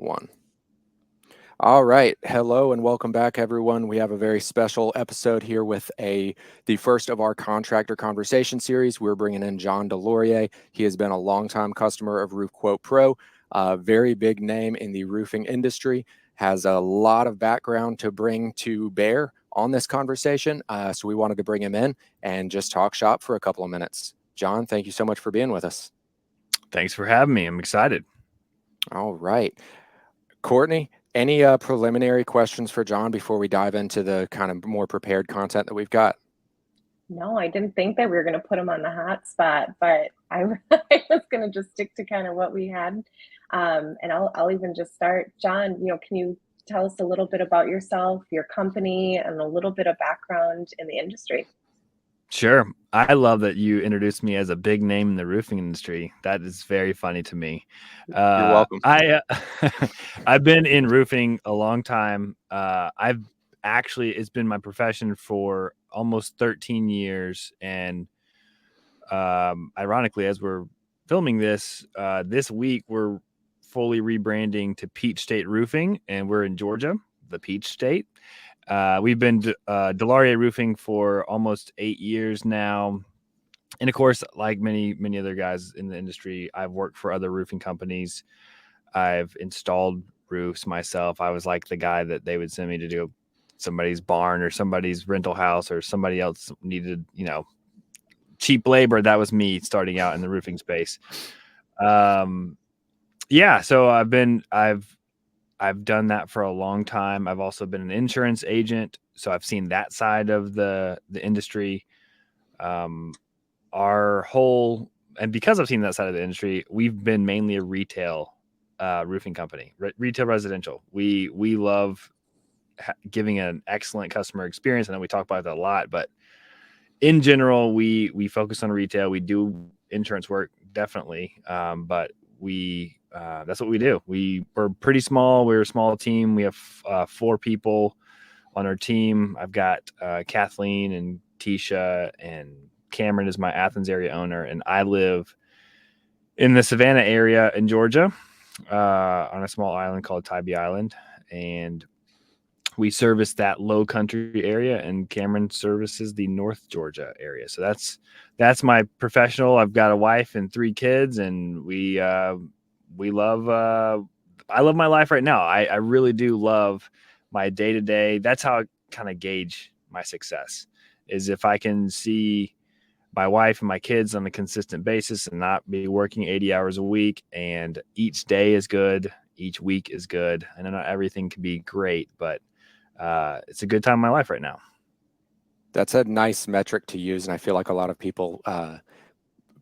One. All right. Hello and welcome back, everyone. We have a very special episode here with the first of our contractor conversation series. We're bringing in John Delaurier. He has been a longtime customer of Roof Quote Pro, a very big name in the roofing industry, has a lot of background to bring to bear on this conversation. So we wanted to bring him in and just talk shop for a couple of minutes. John, thank you so much for being with us. Thanks for having me. I'm excited. All right. Courtney, any preliminary questions for John before we dive into the kind of more prepared content that we've got? No, I didn't think that we were going to put him on the hot spot, but I was going to just stick to kind of what we had. And I'll even just start. John, can you tell us a little bit about yourself, your company, and a little bit of background in the industry? Sure. I love that you introduced me as a big name in the roofing industry. That is very funny to me. You're welcome. I've been in roofing a long time. It's been my profession for almost 13 years. And ironically, as we're filming this week, we're fully rebranding to Peach State Roofing, and we're in Georgia, the Peach State. We've been Delaurier Roofing for almost 8 years now. And of course, like many other guys in the industry, I've worked for other roofing companies. I've installed roofs myself. I was like the guy that they would send me to do somebody's barn or somebody's rental house, or somebody else needed, cheap labor. That was me starting out in the roofing space. So I've done that for a long time. I've also been an insurance agent, so I've seen that side of the industry. And because I've seen that side of the industry, we've been mainly a retail roofing company, retail residential. We love giving an excellent customer experience. I know we talk about that a lot, but in general, we focus on retail. We do insurance work, definitely, but that's what we do. We're pretty small. We're a small team. We have 4 people on our team. I've got Kathleen and Tisha, and Cameron is my Athens area owner, and I live in the Savannah area in Georgia, on a small island called Tybee Island, and we service that low country area, and Cameron services the North Georgia area. So that's my professional. I've got a wife and 3 kids, and I love my life right now. I really do love my day-to-day. That's how I kind of gauge my success, is if I can see my wife and my kids on a consistent basis and not be working 80 hours a week, and each day is good, each week is good. I know not everything can be great, but it's a good time in my life right now. That's a nice metric to use, and I feel like a lot of people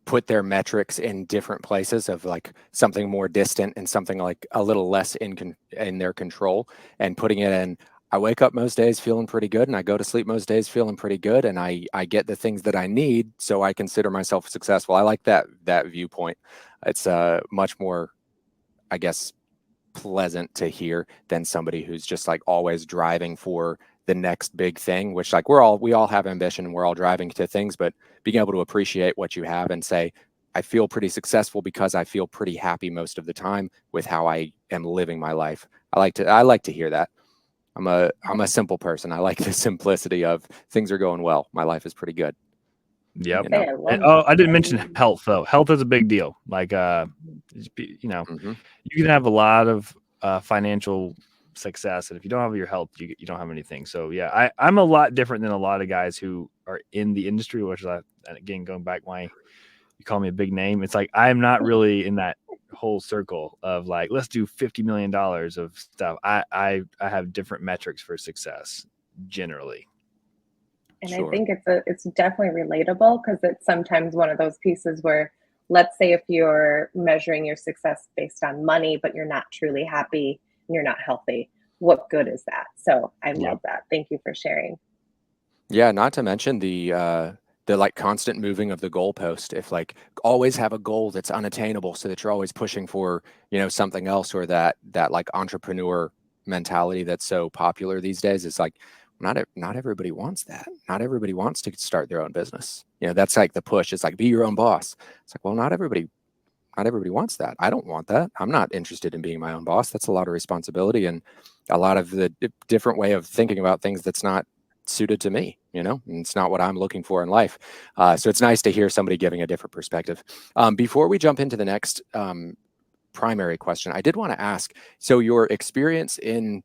put their metrics in different places, of like something more distant and something like a little less in their control, and putting it in, I wake up most days feeling pretty good, and I go to sleep most days feeling pretty good, and I get the things that I need, so I consider myself successful. I like that viewpoint. It's much more, I guess, pleasant to hear than somebody who's just like always driving for the next big thing, which like we all have ambition and we're all driving to things, but being able to appreciate what you have and say, I feel pretty successful because I feel pretty happy most of the time with how I am living my life. I like to hear that. I'm a simple person. I like the simplicity of things are going well. My life is pretty good. Yep. I didn't mention health though. Health is a big deal. Like, you can have a lot of financial success, and if you don't have your health, you don't have anything. So yeah, I'm a lot different than a lot of guys who are in the industry, which is, again, going back, why you call me a big name. It's like, I'm not really in that whole circle of like, let's do $50 million of stuff. I have different metrics for success generally. And sure. I think it's definitely relatable, because it's sometimes one of those pieces where, let's say if you're measuring your success based on money, but you're not truly happy and you're not healthy, what good is that? So I love that. Thank you for sharing. Yeah, not to mention the like constant moving of the goalpost. If like always have a goal that's unattainable, so that you're always pushing for, something else, or that like entrepreneur mentality that's so popular these days. Is like, not everybody wants that. Not everybody wants to start their own business. That's like the push. It's like, be your own boss. It's like, well, not everybody Not everybody wants that. I don't want that. I'm not interested in being my own boss. That's a lot of responsibility and a lot of the different way of thinking about things that's not suited to me, and it's not what I'm looking for in life. So it's nice to hear somebody giving a different perspective. Before we jump into the next primary question, I did want to ask, so your experience in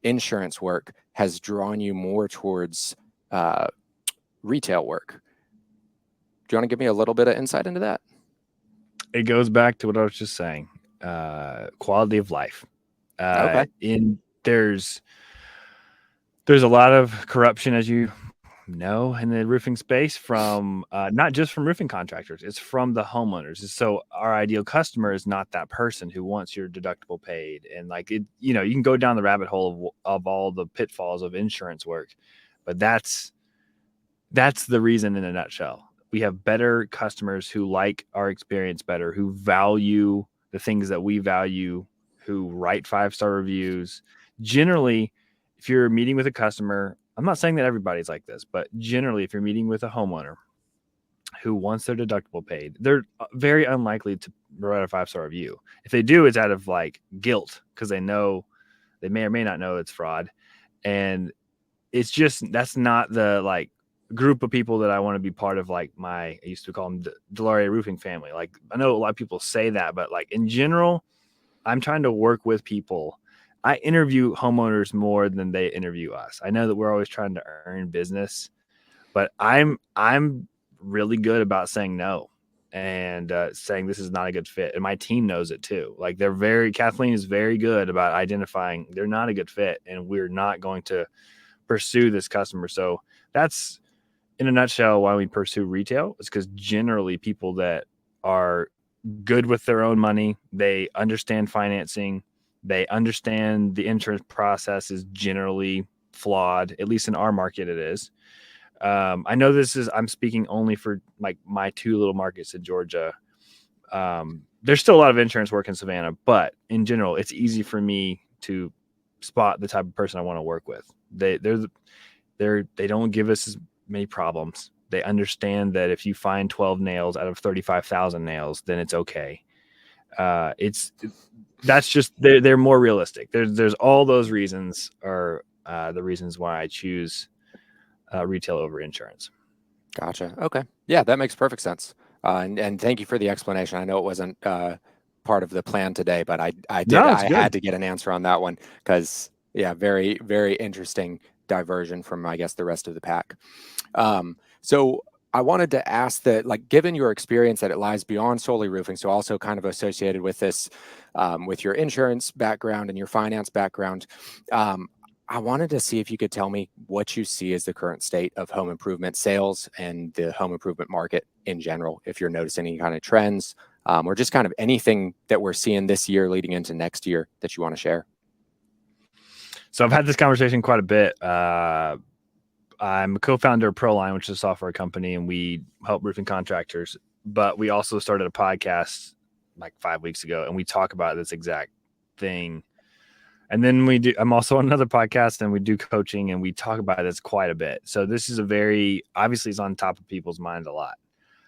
insurance work has drawn you more towards retail work. Do you want to give me a little bit of insight into that? It goes back to what I was just saying. Quality of life. Okay. There's a lot of corruption, as you know, in the roofing space, from not just from roofing contractors, it's from the homeowners. So our ideal customer is not that person who wants your deductible paid. And like it, you can go down the rabbit hole of all the pitfalls of insurance work, but that's the reason in a nutshell. We have better customers who like our experience better, who value the things that we value, who write 5-star reviews. Generally, if you're meeting with a customer, I'm not saying that everybody's like this, but generally, if you're meeting with a homeowner who wants their deductible paid, they're very unlikely to write a 5-star review. If they do, it's out of like guilt because they may or may not know it's fraud. And it's just, that's not the like group of people that I want to be part of. Like I used to call them Delaurier Roofing family. Like I know a lot of people say that, but like in general, I'm trying to work with people. I interview homeowners more than they interview us. I know that we're always trying to earn business, but I'm really good about saying no and saying this is not a good fit. And my team knows it too. Like Kathleen is very good about identifying they're not a good fit and we're not going to pursue this customer. So that's in a nutshell why we pursue retail. It's because generally people that are good with their own money, they understand financing, they understand the insurance process is generally flawed, at least in our market it is. I know I'm speaking only for like my 2 little markets in Georgia. There's still a lot of insurance work in Savannah, but in general, it's easy for me to spot the type of person I want to work with. They don't give us as many problems. They understand that if you find 12 nails out of 35,000 nails, then it's okay. That's just they're more realistic. There's all those reasons are the reasons why I choose retail over insurance. Gotcha. Okay. Yeah, that makes perfect sense. And thank you for the explanation. I know it wasn't part of the plan today, but I had to get an answer on that one because very, very interesting diversion from, I guess, the rest of the pack. So I wanted to ask that, like, given your experience that it lies beyond solely roofing, so also kind of associated with this, with your insurance background and your finance background, I wanted to see if you could tell me what you see as the current state of home improvement sales and the home improvement market in general, if you're noticing any kind of trends, or just kind of anything that we're seeing this year leading into next year that you want to share. So I've had this conversation quite a bit. I'm a co-founder of ProLine, which is a software company, and we help roofing contractors. But we also started a podcast like 5 weeks ago, and we talk about this exact thing. And then I'm also on another podcast, and we do coaching, and we talk about this quite a bit. So this is obviously it's on top of people's minds a lot.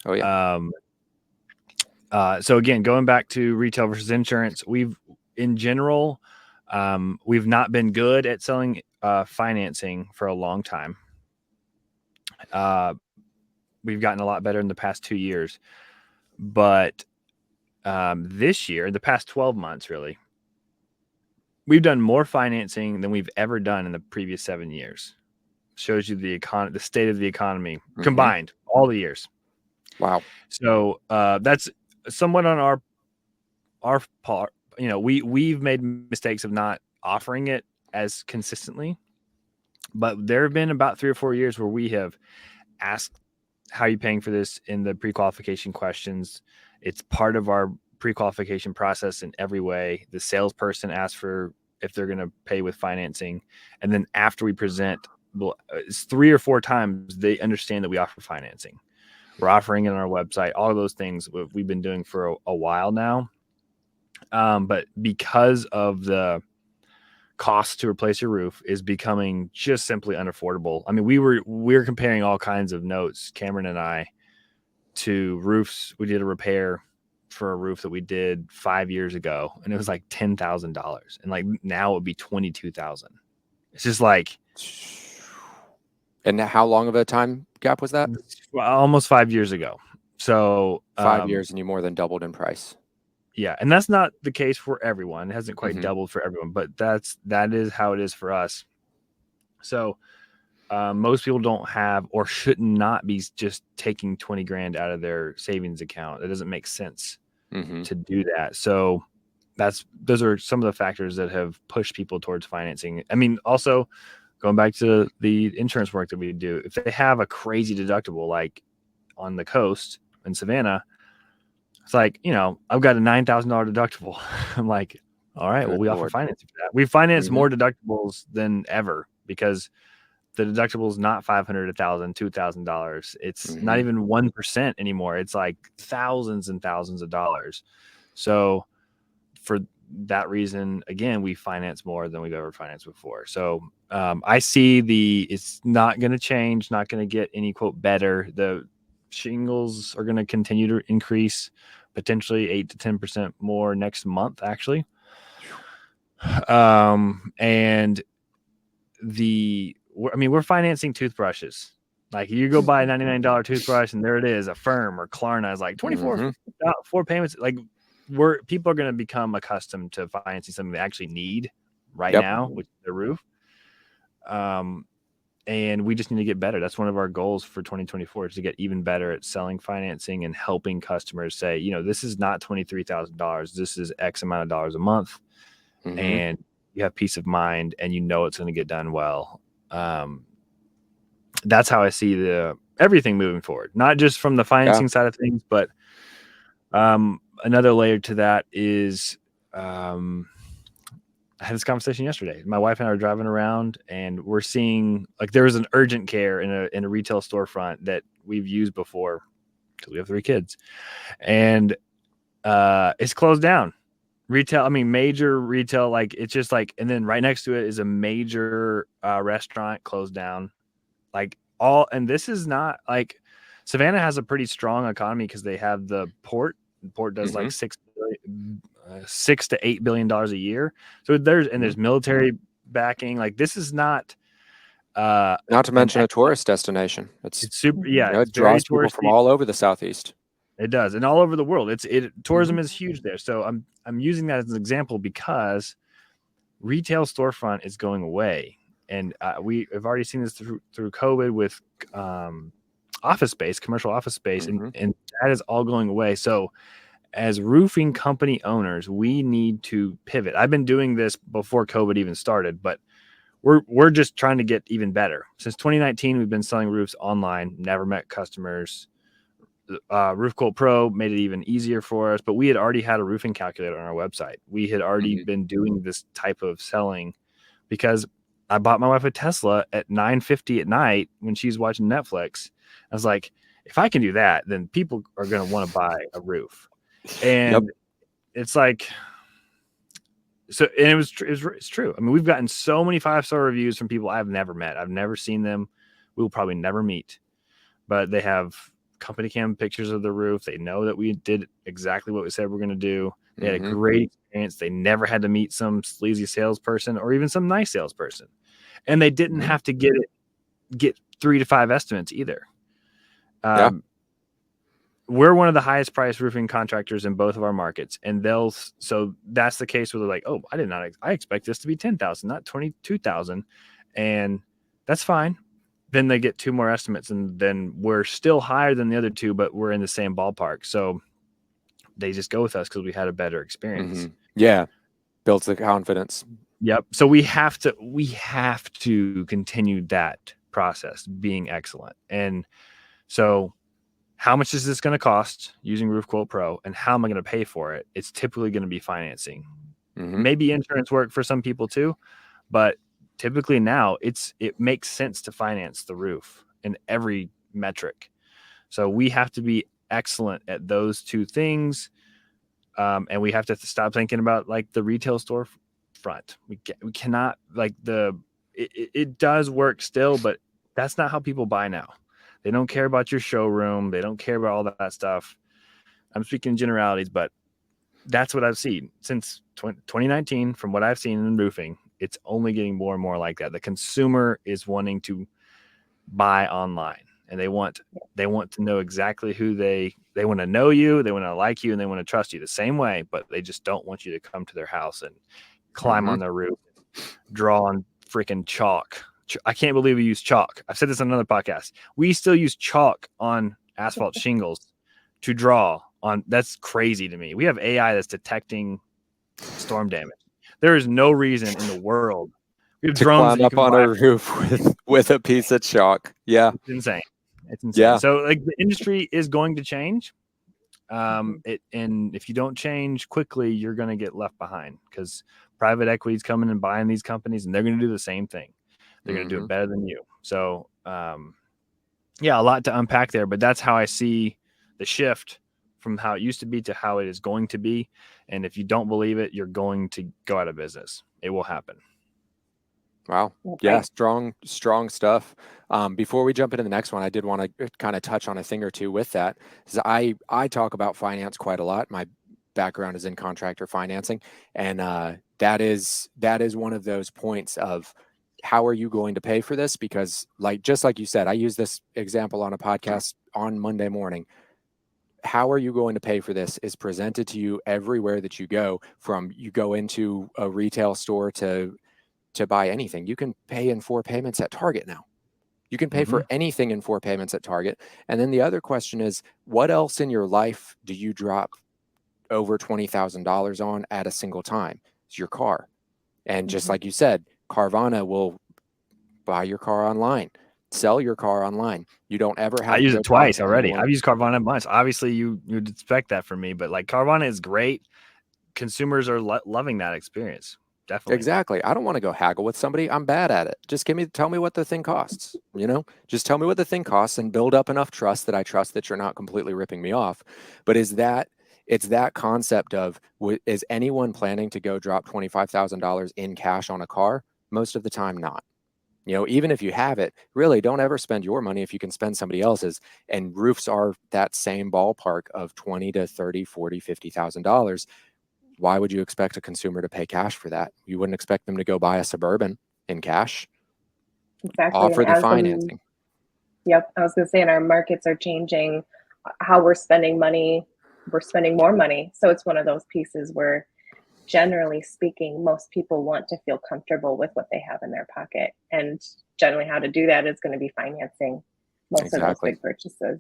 Oh yeah. So again, going back to retail versus insurance, in general, we've not been good at selling financing for a long time. We've gotten a lot better in the past 2 years, but this year, the past 12 months, really, we've done more financing than we've ever done in the previous 7 years. Shows you the state of the economy combined, all the years. Wow. So that's somewhat on our part. We've made mistakes of not offering it as consistently, but there have been about 3 or 4 years where we have asked, how are you paying for this in the pre-qualification questions? It's part of our pre-qualification process in every way. The salesperson asks for if they're going to pay with financing. And then after we present, it's 3 or 4 times they understand that we offer financing. We're offering it on our website, all of those things we've been doing for a while now. But because of the cost to replace your roof is becoming just simply unaffordable. I mean, we were comparing all kinds of notes, Cameron and I, to roofs. We did a repair for a roof that we did 5 years ago, and it was like $10,000, and like now it would be 22,000. It's just like, and how long of a time gap was that? almost 5 years ago. So 5 years, and you more than doubled in price. Yeah, and that's not the case for everyone. It hasn't quite Mhm. doubled for everyone, but that is how it is for us. So most people don't have, or should not be, just taking 20 grand out of their savings account. It doesn't make sense to do that. So those are some of the factors that have pushed people towards financing. I mean, also going back to the insurance work that we do, if they have a crazy deductible, like on the coast in Savannah, it's like, I've got a $9,000 deductible. I'm like, all right, well, Good we offer Lord. financing for that. We finance more deductibles than ever, because the deductible is not $500, $1,000, $2,000. It's not even 1% anymore. It's like thousands and thousands of dollars. So for that reason, again, we finance more than we've ever financed before. So I see it's not going to change, not going to get any quote better. The shingles are going to continue to increase, potentially 8 to 10% more next month, actually. And we're financing toothbrushes. Like, you go buy a $99 toothbrush, and there it is, a Firm or Klarna is like 4 payments. Like, people are going to become accustomed to financing something they actually need right now, which is their roof. And we just need to get better. That's one of our goals for 2024, is to get even better at selling financing and helping customers say, this is not $23,000. This is X amount of dollars a month. And you have peace of mind, and it's going to get done well. That's how I see everything moving forward, not just from the financing side of things, but another layer to that is, I had this conversation yesterday. My wife and I are driving around, and we're seeing, like, there was an urgent care in a retail storefront that we've used before, because we have 3 kids, and it's closed down. Major retail, like, it's just like, and then right next to it is a major restaurant closed down. Like, and this is not like, Savannah has a pretty strong economy because they have the port. The port does like $6 to $8 billion a year. So there's military backing. Like, this is not not to mention a tourist destination. It's super. Yeah, it draws people from all over the Southeast. It does, and all over the world. Tourism is huge there. So I'm using that as an example because retail storefront is going away, and we have already seen this through COVID with office space, commercial office space, and that is all going away. So as roofing company owners, we need to pivot. I've been doing this before COVID even started, but we're just trying to get even better. Since 2019, we've been selling roofs online, never met customers. Roof Quote Pro made it even easier for us, but we had already had a roofing calculator on our website. We had already been doing this type of selling, because I bought my wife a Tesla at 9:50 at night when she's watching Netflix. I was like, if I can do that, then people are going to want to buy a roof. And it's like, so, and it's true. I mean, we've gotten so many 5-star reviews from people I've never met. I've never seen them. We will probably never meet, but they have company cam pictures of the roof. They know that we did exactly what we said we're going to do. They had a great experience. They never had to meet some sleazy salesperson or even some nice salesperson, and they didn't have to get 3 to 5 estimates either. We're one of the highest priced roofing contractors in both of our markets, and so that's the case where they're like, oh, I expect this to be 10,000, not 22,000, and that's fine. Then they get 2 more estimates, and then we're still higher than the other 2, but we're in the same ballpark. So they just go with us because we had a better experience. Yeah, builds the confidence. Yep. So we have to continue that process, being excellent. And so, how much is this going to cost using Roof Quote Pro, and how am I going to pay for it? It's typically going to be financing, maybe insurance work for some people too, but typically now it makes sense to finance the roof in every metric. So we have to be excellent at those 2 things. And we have to stop thinking about like the retail store front. We cannot, like, it does work still, but that's not how people buy now. They don't care about your showroom. They don't care about all that stuff. I'm speaking in generalities, but that's what I've seen since 2019. From what I've seen in roofing, it's only getting more and more like that. The consumer is wanting to buy online, and they want to know exactly who they want to know you, they want to like you, and they want to trust you the same way, but they just don't want you to come to their house and climb on their roof, draw on freaking chalk. I can't believe we use chalk. I've said this on another podcast. We still use chalk on asphalt shingles to draw on. That's crazy to me. We have AI that's detecting storm damage. There is no reason in the world we have to drones climb that you up can on buy. a roof with a piece of chalk. Yeah, It's insane. It's insane. Yeah. So like the industry is going to change. And if you don't change quickly, you're going to get left behind, because private equity is coming and buying these companies, and they're going to do the same thing. They're going to do it better than you. So, yeah, a lot to unpack there, but that's how I see the shift from how it used to be to how it is going to be. And if you don't believe it, you're going to go out of business. It will happen. Wow. Yeah, strong stuff. Before we jump into the next one, I did want to kind of touch on a thing or two with that. I talk about finance quite a lot. My background is in contractor financing, and that is one of those points of how are you going to pay for this? Because just like you said, I use this example on a podcast on Monday morning. How are you going to pay for this is presented to you everywhere that you go. From you go into a retail store to buy anything. You can pay in 4 payments at Target now. You can pay for anything in 4 payments at Target. And then the other question is, what else in your life do you drop over $20,000 on at a single time? It's your car. And just like you said, Carvana will buy your car online, sell your car online. You don't ever have I to use go it twice talk to already. anyone. I've used Carvana once. Obviously, you'd expect that from me, but like Carvana is great. Consumers are loving that experience. Definitely. Exactly. I don't want to go haggle with somebody. I'm bad at it. Just tell me what the thing costs, just tell me what the thing costs and build up enough trust that I trust that you're not completely ripping me off. But it's that concept of, is anyone planning to go drop $25,000 in cash on a car? Most of the time, not. Even if you have it, really don't ever spend your money if you can spend somebody else's. And roofs are that same ballpark of $20 to $30, $40, $50,000. Why would you expect a consumer to pay cash for that? You wouldn't expect them to go buy a Suburban in cash. Exactly. Offer And the as financing. Yep. I was going to say, and our markets are changing, how we're spending money. We're spending more money. So it's one of those pieces where, generally speaking, most people want to feel comfortable with what they have in their pocket. And generally how to do that is going to be financing most of those big purchases.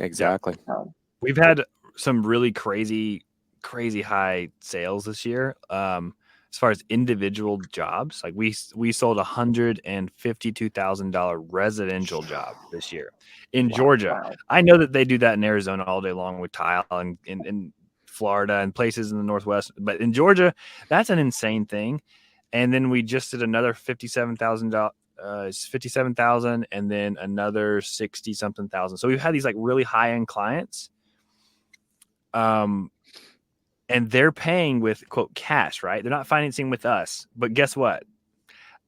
Exactly. So, we've had some really crazy high sales this year. As far as individual jobs, like we sold $152,000 residential job this year in Georgia. wow. I know that they do that in Arizona all day long with tile and in Florida and places in the Northwest, but in Georgia, that's an insane thing. And then we just did another $57,000, and then another 60 something thousand. So we've had these like really high end clients. And they're paying with, quote, cash, right? They're not financing with us. But guess what?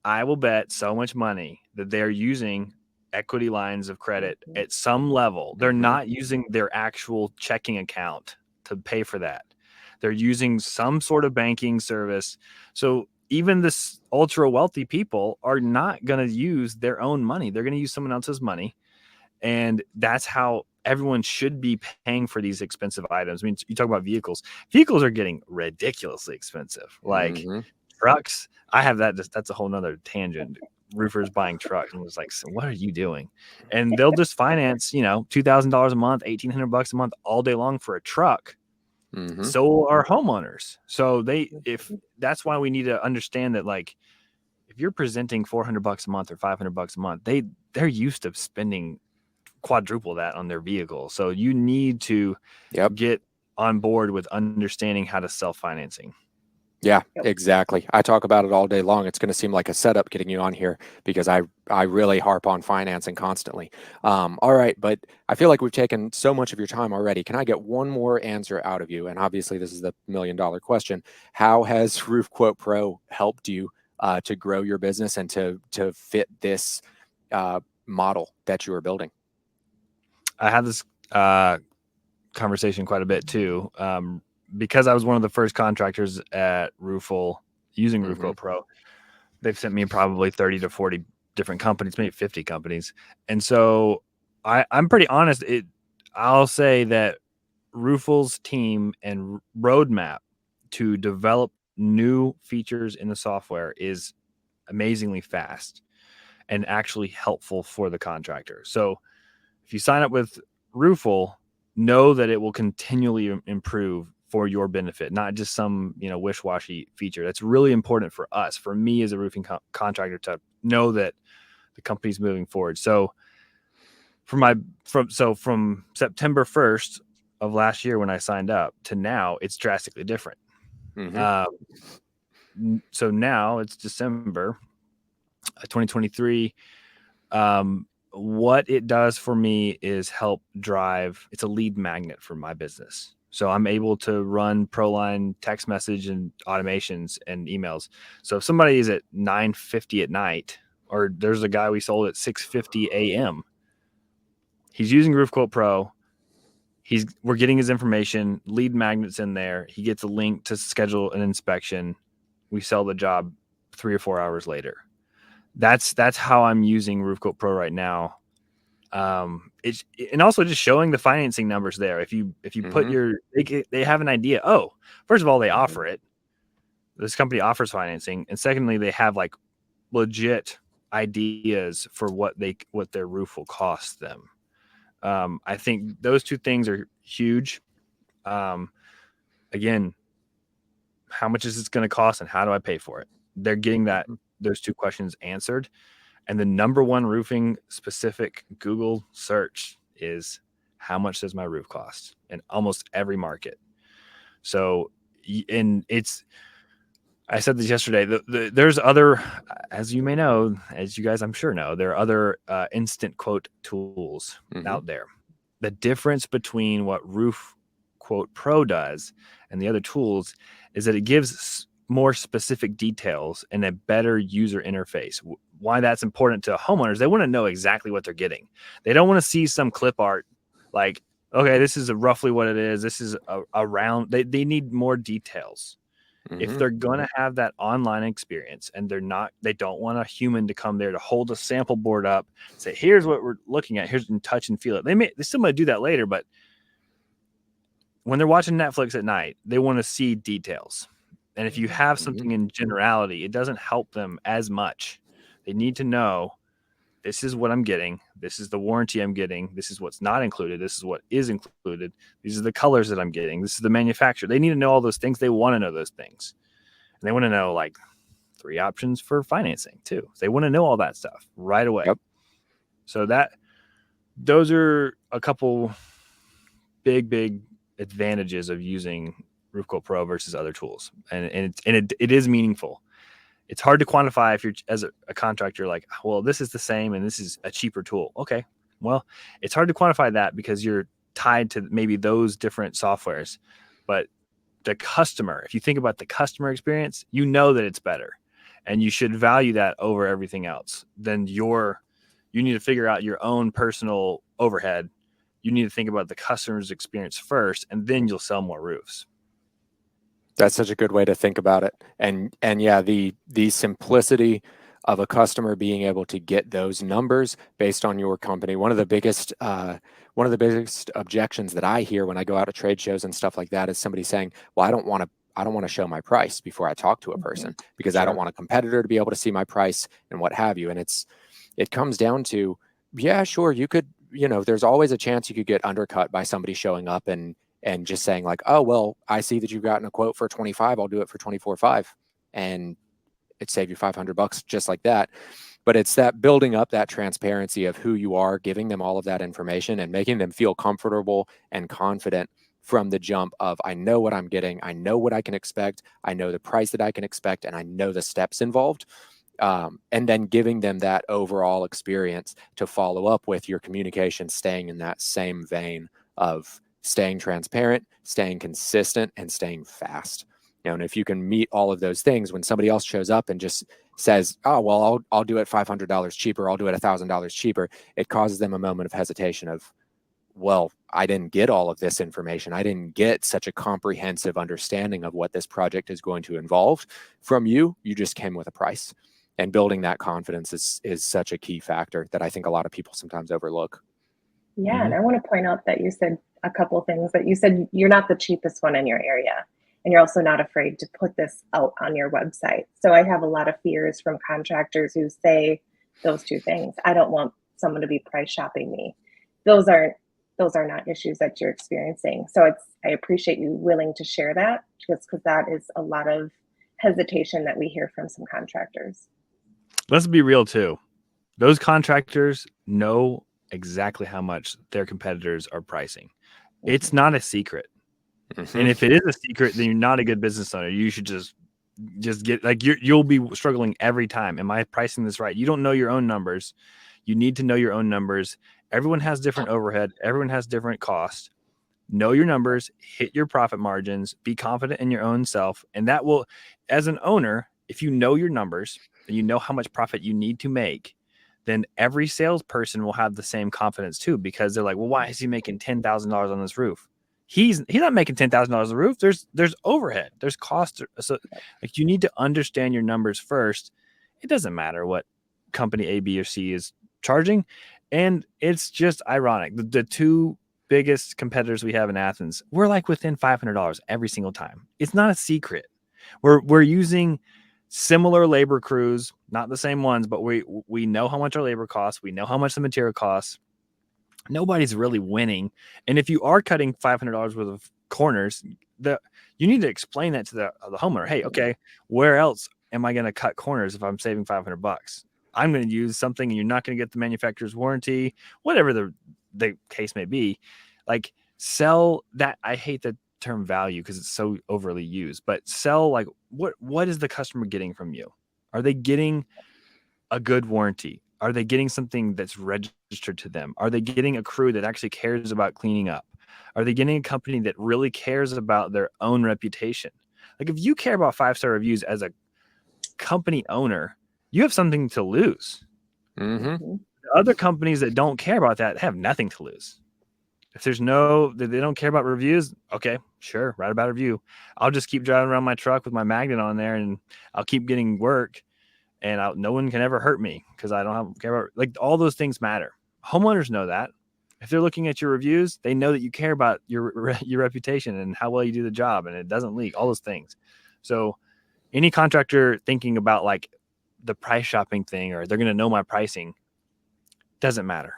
I will bet so much money that they're using equity lines of credit at some level. They're not using their actual checking account to pay for that. They're using some sort of banking service. So even this ultra wealthy people are not going to use their own money. They're going to use someone else's money. And that's how everyone should be paying for these expensive items. I mean, you talk about vehicles. Vehicles are getting ridiculously expensive. Like trucks, I have that. That's a whole nother tangent. Roofers buying trucks. I'm just like, so what are you doing? And they'll just finance, $2,000 a month, $1,800 a month all day long for a truck. So are homeowners. So if that's why we need to understand that, like, if you're presenting $400 a month or $500 a month, they're used to spending quadruple that on their vehicle. So you need to get on board with understanding how to self-financing. Yeah, exactly. I talk about it all day long. It's going to seem like a setup getting you on here because I really harp on financing constantly. All right, but I feel like we've taken so much of your time already. Can I get one more answer out of you? And obviously this is the $1 million question. How has Roof Quote Pro helped you to grow your business and to fit this model that you are building? I have this conversation quite a bit too. Because I was one of the first contractors at ROOFLE using RoofQuote Pro, they've sent me probably 30 to 40 different companies, maybe 50 companies. And so I'm pretty honest. I'll say that ROOFLE's team and roadmap to develop new features in the software is amazingly fast and actually helpful for the contractor. So if you sign up with ROOFLE, know that it will continually improve for your benefit, not just some, wish-washy feature. That's really important for us, for me as a roofing contractor, to know that the company's moving forward. So from September 1st of last year when I signed up to now, it's drastically different. So now it's December 2023. What it does for me is help drive. It's a lead magnet for my business. So I'm able to run ProLine text message and automations and emails. So if somebody is at 9:50 at night, or there's a guy we sold at 6:50 a.m., he's using RoofQuote Pro. We're getting his information, lead magnets in there. He gets a link to schedule an inspection. We sell the job 3 or 4 hours later. That's how I'm using RoofQuote Pro right now. And also just showing the financing numbers there. If you put they have an idea. Oh, first of all, they offer it. This company offers financing, and secondly, they have like legit ideas for what their roof will cost them. I think those two things are huge. Again, how much is this going to cost, and how do I pay for it? They're getting those two questions answered. And the number one roofing specific Google search is, how much does my roof cost, in almost every market. So, I said this yesterday, there's other, as you may know, as you guys I'm sure know, there are other instant quote tools out there. The difference between what RoofQuote Pro does and the other tools is that it gives more specific details and a better user interface. Why that's important to homeowners, they want to know exactly what they're getting. They don't want to see some clip art like, okay, this is roughly what it is. This is around. They need more details. If they're going to have that online experience, and they don't want a human to come there to hold a sample board up, say, here's what we're looking at, here's and touch and feel it. They still might do that later, but when they're watching Netflix at night, they want to see details. And if you have something in generality, it doesn't help them as much. They need to know, this is what I'm getting. This is the warranty I'm getting. This is what's not included. This is what is included. These are the colors that I'm getting. This is the manufacturer. They need to know all those things. They want to know those things. And they want to know like 3 options for financing too. They want to know all that stuff right away. Yep. So those are a couple big advantages of using RoofQuote Pro versus other tools. And it is meaningful. It's hard to quantify if you're, as a contractor, like, well, this is the same and this is a cheaper tool. Okay. Well, it's hard to quantify that because you're tied to maybe those different softwares. But the customer, if you think about the customer experience, you know that it's better, and you should value that over everything else. Then you need to figure out your own personal overhead. You need to think about the customer's experience first, and then you'll sell more roofs. That's such a good way to think about it. And yeah, the simplicity of a customer being able to get those numbers based on your company. One of the biggest objections that I hear when I go out to trade shows and stuff like that is somebody saying, well, I don't want to show my price before I talk to a person because I don't want a competitor to be able to see my price and what have you. And it comes down to, yeah, sure, you could, there's always a chance you could get undercut by somebody showing up and just saying like, oh, well, I see that you've gotten a quote for 25. I'll do it for 24.5. And it saved you $500 just like that. But it's that building up that transparency of who you are, giving them all of that information and making them feel comfortable and confident from the jump of, I know what I'm getting. I know what I can expect. I know the price that I can expect, and I know the steps involved. And then giving them that overall experience to follow up with your communication, staying in that same vein of staying transparent, staying consistent, and staying fast. And if you can meet all of those things, when somebody else shows up and just says, oh, well, I'll do it $500 cheaper, I'll do it $1,000 cheaper, it causes them a moment of hesitation of, well, I didn't get all of this information. I didn't get such a comprehensive understanding of what this project is going to involve from you. You just came with a price. And building that confidence is such a key factor that I think a lot of people sometimes overlook. Yeah, and I want to point out that you said a couple things. That you said you're not the cheapest one in your area, and you're also not afraid to put this out on your website. So I have a lot of fears from contractors who say those two things. I don't want someone to be price shopping me. Those are not issues that you're experiencing. So I appreciate you willing to share that, just because that is a lot of hesitation that we hear from some contractors. Let's be real too. Those contractors know exactly how much their competitors are pricing. It's not a secret. And if it is a secret, then you're not a good business owner. You should just get, like, you'll be struggling every time. Am I pricing this right? You don't know your own numbers. You need to know your own numbers. Everyone has different overhead. Everyone has different costs. Know your numbers, hit your profit margins, be confident in your own self. And that will, as an owner, if you know your numbers and you know how much profit you need to make, then every salesperson will have the same confidence too, because they're like, well, why is he making $10,000 on this roof? He's not making $10,000 on the roof. There's overhead, there's cost. So like, you need to understand your numbers first. It doesn't matter what company A, B, or C is charging. And it's just ironic. The two biggest competitors we have in Athens, we're like within $500 every single time. It's not a secret. We're using similar labor crews, not the same ones, but we know how much our labor costs. We know how much the material costs. Nobody's really winning. And if you are cutting $500 worth of corners, you need to explain that to the homeowner. Hey, okay, where else am I going to cut corners if I'm saving $500? I'm going to use something, and you're not going to get the manufacturer's warranty, whatever the case may be. Like, sell that. I hate the term value because it's so overly used, but sell, like, what is the customer getting from you? Are they getting a good warranty? Are they getting something that's registered to them? Are they getting a crew that actually cares about cleaning up? Are they getting a company that really cares about their own reputation? Like, if you care about 5-star reviews as a company owner, you have something to lose. Other companies that don't care about that have nothing to lose. If they don't care about reviews, okay, sure, write about a review. I'll just keep driving around my truck with my magnet on there, and I'll keep getting work, and no one can ever hurt me because I don't care about, like, all those things matter. Homeowners know that. If they're looking at your reviews, they know that you care about your reputation and how well you do the job, and it doesn't leak, all those things. So any contractor thinking about, like, the price shopping thing, or they're going to know my pricing, doesn't matter.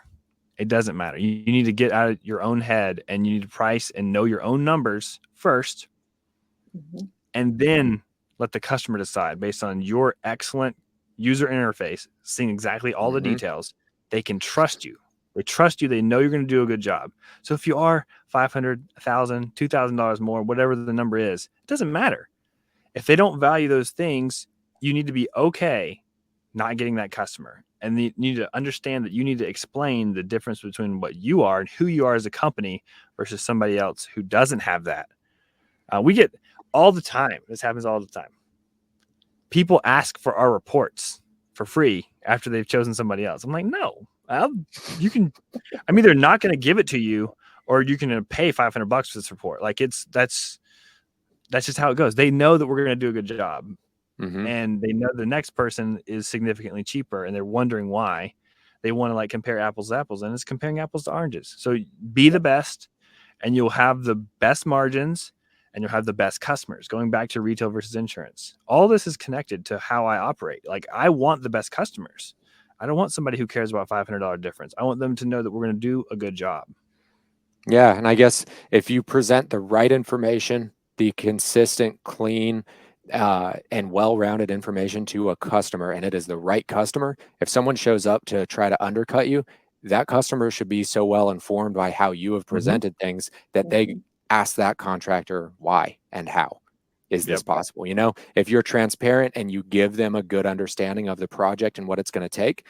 It doesn't matter. You need to get out of your own head, and you need to price and know your own numbers first, and then let the customer decide based on your excellent user interface, seeing exactly all the details. They can trust you. They trust you. They know you're going to do a good job. So if you are $500, $1,000, $2,000 more, whatever the number is, it doesn't matter. If they don't value those things, you need to be okay not getting that customer. And you need to understand that you need to explain the difference between what you are and who you are as a company versus somebody else who doesn't have that. We get all the time. This happens all the time. People ask for our reports for free after they've chosen somebody else. I'm like, no, I'm either not going to give it to you, or you can pay $500 for this report. Like, that's just how it goes. They know that we're going to do a good job. And they know the next person is significantly cheaper, and they're wondering why. They want to, like, compare apples to apples, and it's comparing apples to oranges. So be the best, and you'll have the best margins, and you'll have the best customers. Going back to retail versus insurance, all this is connected to how I operate. Like, I want the best customers. I don't want somebody who cares about $500 difference. I want them to know that we're going to do a good job. Yeah, and I guess if you present the right information, the consistent, clean, and well-rounded information to a customer, and it is the right customer, if someone shows up to try to undercut you, that customer should be so well informed by how you have presented things that they ask that contractor why and how is this possible. You know, if you're transparent and you give them a good understanding of the project and what it's going to take,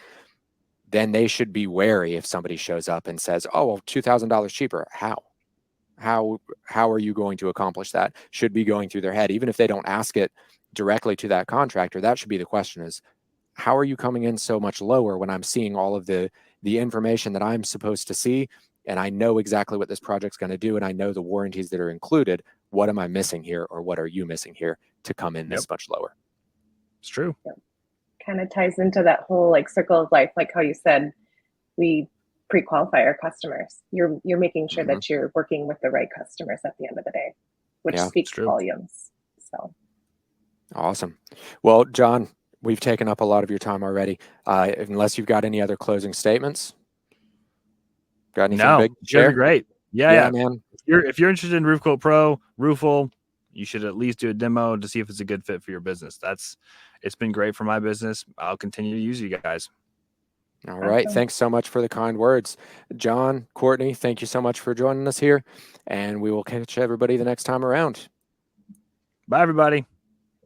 then they should be wary if somebody shows up and says, oh, well, $2,000 cheaper. How are you going to accomplish that? Should be going through their head. Even if they don't ask it directly to that contractor, that should be the question: is how are you coming in so much lower when I'm seeing all of the information that I'm supposed to see and I know exactly what this project's going to do, and I know the warranties that are included. What am I missing here, or what are you missing here to come in this much lower? It's true. Kind of ties into that whole like circle of life, like how you said, we pre-qualify our customers. You're making sure that you're working with the right customers at the end of the day, which speaks volumes. So awesome. Well, John, we've taken up a lot of your time already. Unless you've got any other closing statements. Got anything big to share? Great. Yeah, man. If you're interested in Roof Quote Pro, ROOFLE, you should at least do a demo to see if it's a good fit for your business. It's been great for my business. I'll continue to use you guys. All right. Awesome. Thanks so much for the kind words. John, Courtney, thank you so much for joining us here, and we will catch everybody the next time around. Bye, everybody.